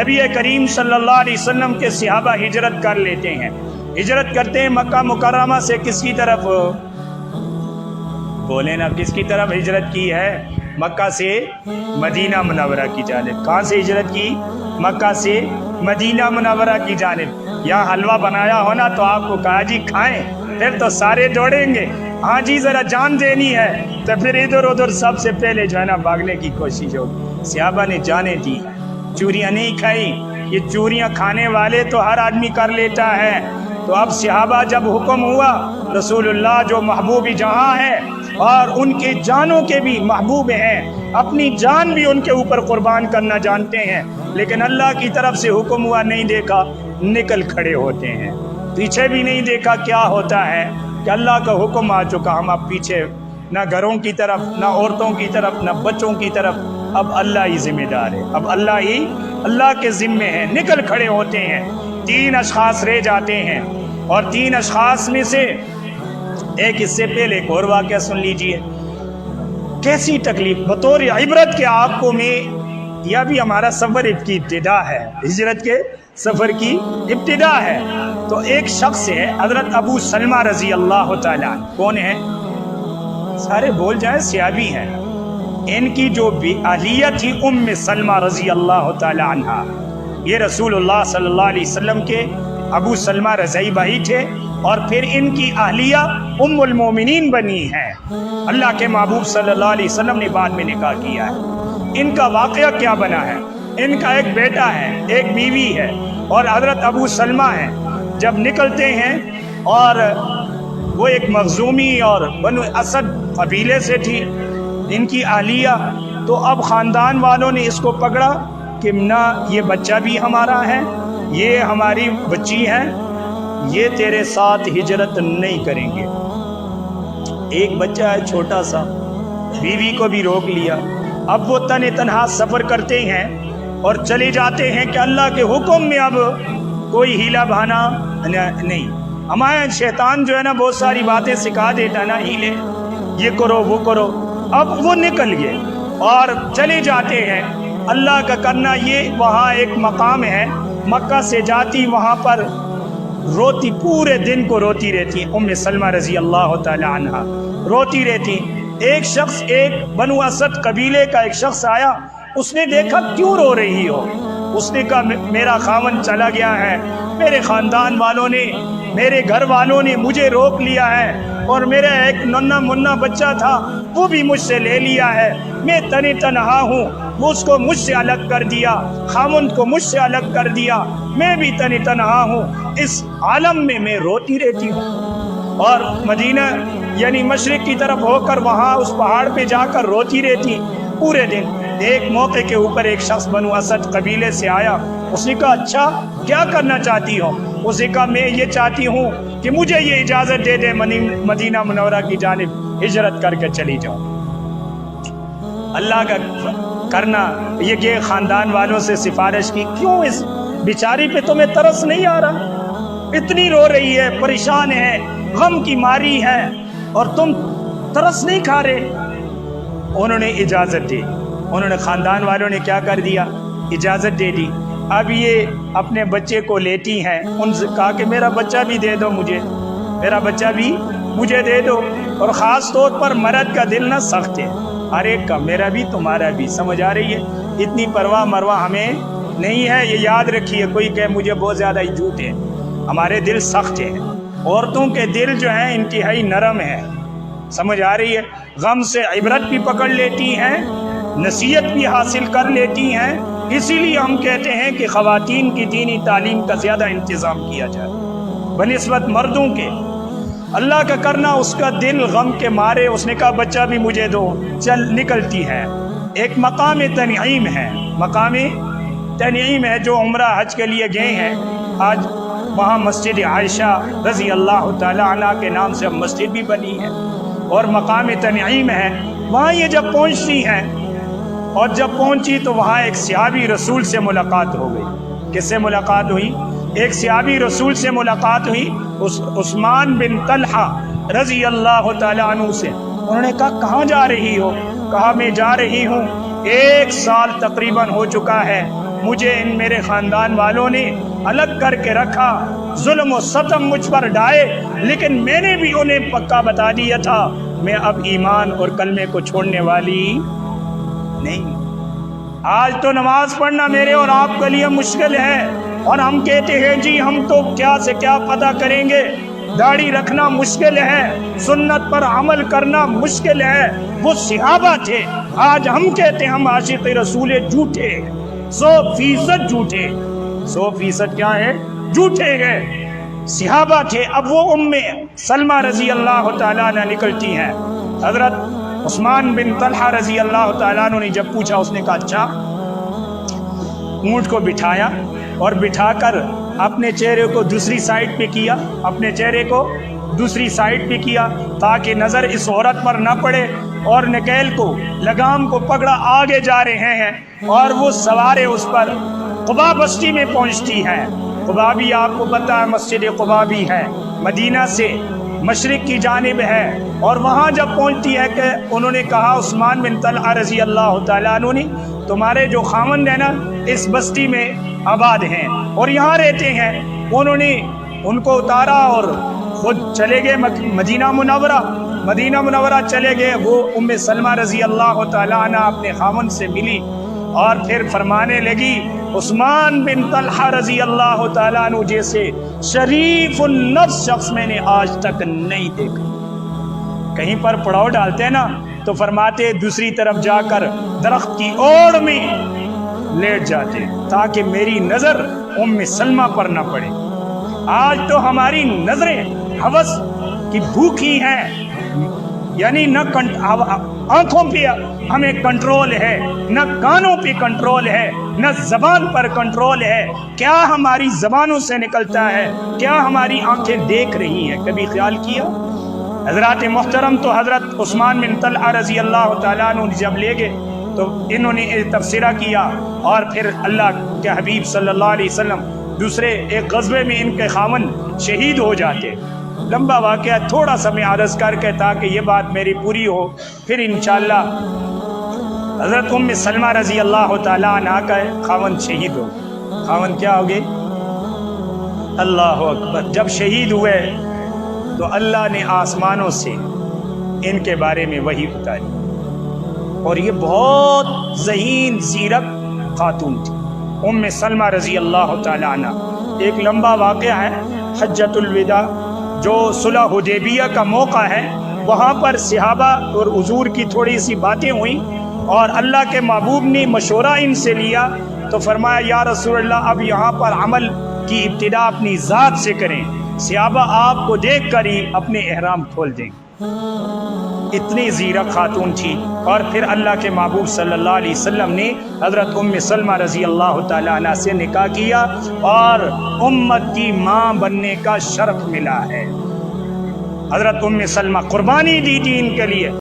نبی کریم صلی اللہ علیہ وسلم کے صحابہ ہجرت کر لیتے ہیں، ہجرت کرتے ہیں مکہ مکرمہ سے کس کی طرف؟ بولے نا، کس کی طرف ہجرت کی ہے؟ مکہ سے مدینہ منورہ کی جانب۔ کہاں سے ہجرت کی؟ مکہ سے مدینہ منورہ کی جانب۔ یہاں حلوہ بنایا ہونا تو آپ کو کہا جی کھائیں، پھر تو سارے دوڑیں گے، ہاں جی ذرا جان دینی ہے، تو پھر ادھر ادھر سب سے پہلے جو ہے نا بھاگنے کی کوشش ہوگی۔ صحابہ نے جانیں دی، چوریاں نہیں کھائی۔ یہ چوریاں کھانے والے تو ہر آدمی کر لیتا ہے، تو اب صحابہ جب حکم ہوا، رسول اللہ جو محبوب جہاں ہے اور ان کی جانوں کے بھی محبوب ہیں، اپنی جان بھی ان کے اوپر قربان کرنا جانتے ہیں، لیکن اللہ کی طرف سے حکم ہوا، نہیں دیکھا، نکل کھڑے ہوتے ہیں، پیچھے بھی نہیں دیکھا کیا ہوتا ہے کہ اللہ کا حکم آ چکا، ہم اب پیچھے نہ گھروں کی طرف، نہ عورتوں کی طرف، نہ بچوں کی طرف، اب اللہ ہی ذمہ دار ہے، اب اللہ کے ذمے ہے، نکل کھڑے ہوتے ہیں۔ 3 اشخاص رہ جاتے ہیں، اور 3 اشخاص میں سے ایک، اس سے پہلے ایک اور واقعہ سن لیجئے، کیسی تکلیف بطور عبرت کے آپ کو میں، یہ بھی ہمارا سفر کی ابتدا ہے، ہجرت کے سفر کی ابتدا ہے۔ تو ایک شخص ہے حضرت ابو سلمہ رضی اللہ تعالیٰ عنہ، کون ہے؟ سارے بول جائیں، صحابی ہیں۔ ان کی جو اہلیہ تھی ام سلمہ رضی اللہ تعالیٰ عنہ، یہ رسول اللہ صلی اللہ علیہ وسلم کے ابو سلمہ رضائی بھائی تھے، اور پھر ان کی اہلیہ ام المومنین بنی ہیں۔ اللہ کے محبوب صلی اللہ علیہ وسلم نے بعد میں نکاح کیا ہے۔ ان کا واقعہ کیا بنا ہے؟ ان کا ایک بیٹا ہے، ایک بیوی ہے، اور حضرت ابو سلمہ ہیں۔ جب نکلتے ہیں، اور وہ ایک مخزومی اور بنو اسد قبیلے سے تھی ان کی اہلیہ، تو اب خاندان والوں نے اس کو پکڑا کہ نہ، یہ بچہ بھی ہمارا ہے، یہ ہماری بچی ہے، یہ تیرے ساتھ ہجرت نہیں کریں گے۔ ایک بچہ ہے چھوٹا سا، بیوی کو بھی روک لیا۔ اب وہ تنہا سفر کرتے ہیں اور چلے جاتے ہیں کہ اللہ کے حکم میں اب کوئی ہیلا بہانا نہیں۔ ہمارے شیطان جو ہے نا بہت ساری باتیں سکھا دیتا نا، ہیلے، یہ کرو وہ کرو۔ اب وہ نکل گئے اور چلے جاتے ہیں۔ اللہ کا کرنا یہ، وہاں ایک مقام ہے، مکہ سے جاتی، وہاں پر روتی، پورے دن کو روتی رہتی ام سلمہ رضی اللہ تعالی عنہ، روتی رہتی۔ ایک شخص، ایک بنو اسد قبیلے کا ایک شخص آیا، اس نے دیکھا کیوں رو رہی ہو؟ اس نے کہا میرا خاوند چلا گیا ہے، میرے خاندان والوں نے، میرے گھر والوں نے مجھے روک لیا ہے، اور میرا ایک ننھا منا بچہ تھا وہ بھی مجھ سے لے لیا ہے، میں تنہا ہوں، وہ اس کو مجھ سے الگ کر دیا، خاوند کو مجھ سے الگ کر دیا، میں بھی تنہا ہوں، اس عالم میں روتی رہتی ہوں۔ اور مدینہ یعنی مشرق کی طرف ہو کر وہاں اس پہاڑ پہ جا کر روتی رہتی پورے دن۔ ایک موقع کے اوپر ایک شخص بنو اسد قبیلے سے آیا، اس نے کہا اچھا کیا کرنا چاہتی ہو؟ اس نے کہا میں یہ چاہتی ہوں کہ مجھے یہ اجازت دے دے مدینہ منورہ کی جانب ہجرت کر کے چلی جاؤں۔ اللہ کا کرنا یہ کہ خاندان والوں سے سفارش کی، کیوں اس بیچاری پہ تمہیں ترس نہیں آ رہا؟ اتنی رو رہی ہے، پریشان ہے، غم کی ماری ہے، اور تم ترس نہیں کھا رہے؟ انہوں نے اجازت دی، انہوں نے، خاندان والوں نے کیا کر دیا؟ اجازت دے دی۔ اب یہ اپنے بچے کو لیتی ہیں، ان سے کہا کہ میرا بچہ بھی دے دو مجھے، میرا بچہ بھی مجھے دے دو۔ اور خاص طور پر مرد کا دل نہ سخت ہے، ہر ایک کا، میرا بھی تمہارا بھی، سمجھ آ رہی ہے؟ اتنی پرواہ مرواہ ہمیں نہیں ہے، یہ یاد رکھیے، کوئی کہ مجھے بہت زیادہ ہی جھوٹ ہے، ہمارے دل سخت ہیں، عورتوں کے دل جو ہیں انتہائی نرم ہیں، سمجھ آ رہی ہے؟ غم سے عبرت بھی پکڑ لیتی ہیں، نصیحت بھی حاصل کر لیتی ہیں۔ اسی لیے ہم کہتے ہیں کہ خواتین کی دینی تعلیم کا زیادہ انتظام کیا جائے بنسبت مردوں کے۔ اللہ کا کرنا، اس کا دل غم کے مارے، اس نے کہا بچہ بھی مجھے دو، چل نکلتی ہے۔ ایک مقام تنعیم ہے، مقام تنعیم ہے، جو عمرہ حج کے لیے گئے ہیں، آج وہاں مسجد عائشہ رضی اللہ تعالی عنہ کے نام سے مسجد بھی بنی ہے، اور مقام تنعیم ہے، وہاں یہ جب پہنچتی ہیں، اور جب پہنچی تو وہاں ایک صحابی رسول سے ملاقات ہو گئی۔ کس سے ملاقات ہوئی؟ ایک صحابی رسول سے ملاقات ہوئی، عثمان بن طلحہ رضی اللہ تعالیٰ عنہ سے۔ انہوں نے کہا کہاں جا رہی ہو؟ کہا میں جا رہی ہوں، 1 سال تقریباً ہو چکا ہے مجھے ان میرے خاندان والوں نے الگ کر کے رکھا، ظلم و ستم مجھ پر ڈھائے، لیکن میں نے بھی انہیں پکا بتا دیا تھا میں اب ایمان اور کلمے کو چھوڑنے والی نہیں۔ آج تو نماز پڑھنا میرے اور آپ کے لیے مشکل ہے، اور ہم کہتے ہیں جی ہم تو کیا سے کیا پتہ کریں گے، داڑھی رکھنا مشکل ہے، سنت پر عمل کرنا مشکل ہے۔ وہ صحابہ تھے، آج ہم کہتے ہیں ہم عاشق رسول جھوٹے، 100% جھوٹے، 100% کیا ہے؟ جھوٹے ہیں۔ صحابہ تھے۔ اب وہ ام سلمہ رضی اللہ تعالیٰ عنہ نکلتی ہیں۔ حضرت عثمان بن طلحہ رضی اللہ تعالیٰ عنہ نے جب پوچھا، اس نے کہا اچھا، اونٹ کو بٹھایا اور بٹھا کر اپنے چہرے کو دوسری سائڈ پہ کیا، اپنے چہرے کو دوسری سائڈ پہ کیا تاکہ نظر اس عورت پر نہ پڑے، اور نکیل کو لگام کو پکڑا، آگے جا رہے ہیں، اور وہ سوارے اس پر قباء بستی میں پہنچتی ہے۔ قباء بھی آپ کو پتہ ہے، مسجد قباء بھی ہے، مدینہ سے مشرق کی جانب ہے، اور وہاں جب پہنچتی ہے کہ انہوں نے کہا عثمان بن طلحہ رضی اللہ تعالیٰ عنہ نے، تمہارے جو خاوند ہیں نا اس بستی میں آباد ہیں اور یہاں رہتے ہیں۔ انہوں نے ان کو اتارا اور خود چلے گئے مدینہ منورہ۔ مدینہ منورہ چلے گئے، وہ ام سلمہ رضی اللہ تعالیٰ عنہ اپنے خاوند سے ملی اور پھر فرمانے لگی عثمان بن طلحہ رضی اللہ تعالیٰ عنہ جیسے شریف النفس شخص میں نے آج تک نہیں دیکھا۔ کہیں پر پڑاؤ ڈالتے ہیں نا تو فرماتے دوسری طرف جا کر درخت کی اوڑ میں لیٹ جاتے تاکہ میری نظر ام سلمہ پر نہ پڑے۔ آج تو ہماری نظریں ہوس کی بھوکی ہیں، یعنی نہ آنکھوں پہ ہمیں کنٹرول ہے، نہ کانوں پہ کنٹرول ہے، نہ زبان پر کنٹرول ہے۔ کیا ہماری زبانوں سے نکلتا ہے، کیا ہماری آنکھیں دیکھ رہی ہیں؟ کبھی خیال کیا؟ حضرات محترم، تو حضرت عثمان بن طلحہ رضی اللہ تعالیٰ عنہ جب لے گئے تو انہوں نے تبصرہ کیا، اور پھر اللہ کے حبیب صلی اللہ علیہ وسلم دوسرے ایک غزوے میں ان کے خاوند شہید ہو جاتے۔ لمبا واقعہ تھوڑا سا میں عرض کر کے تاکہ یہ بات میری پوری ہو، پھر انشاءاللہ حضرت ام سلمہ رضی اللہ تعالیٰ عنہ کا خاوند شہید ہو۔ خاوند کیا ہو گئے؟ اللہ اکبر۔ جب شہید ہوئے تو اللہ نے آسمانوں سے ان کے بارے میں وحی اتاری، اور یہ بہت ذہین زیرک خاتون تھی ام سلمہ رضی اللہ تعالیٰ عنہ۔ ایک لمبا واقعہ ہے، حجۃ الوداع جو صلح حدیبیہ کا موقع ہے، وہاں پر صحابہ اور حضور کی تھوڑی سی باتیں ہوئیں، اور اللہ کے محبوب نے مشورہ ان سے لیا تو فرمایا یا رسول اللہ اب یہاں پر عمل کی ابتدا اپنی ذات سے کریں، صحابہ آپ کو دیکھ کر ہی اپنے احرام کھول دیں۔ اتنی زیرک خاتون تھی۔ اور پھر اللہ کے محبوب صلی اللہ علیہ وسلم نے حضرت ام سلمہ رضی اللہ تعالیٰ عنہ سے نکاح کیا، اور امت کی ماں بننے کا شرف ملا ہے۔ حضرت ام سلمہ قربانی دی دین کے لیے۔